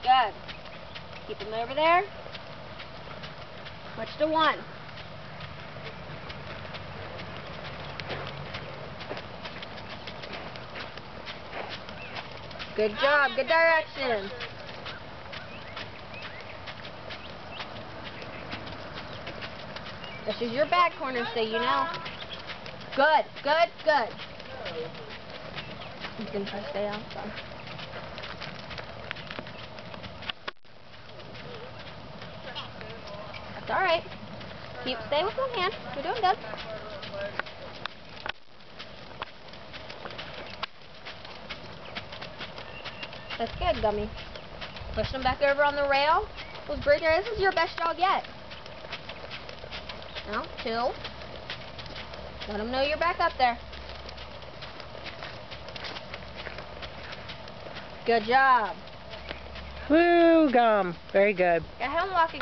Good. Keep him over there. Switch to 1. Good job. Good direction. This is your back corner, so you know. Good. Good. Good. You can try to stay outside. That's alright. Stay with one hand. You're doing good. That's good, Gummy. Push them back over on the rail. Well, Breeder, this is your best dog yet. Now, chill. Let them know you're back up there. Good job. Woo, Gum. Very good. Go ahead and walk again.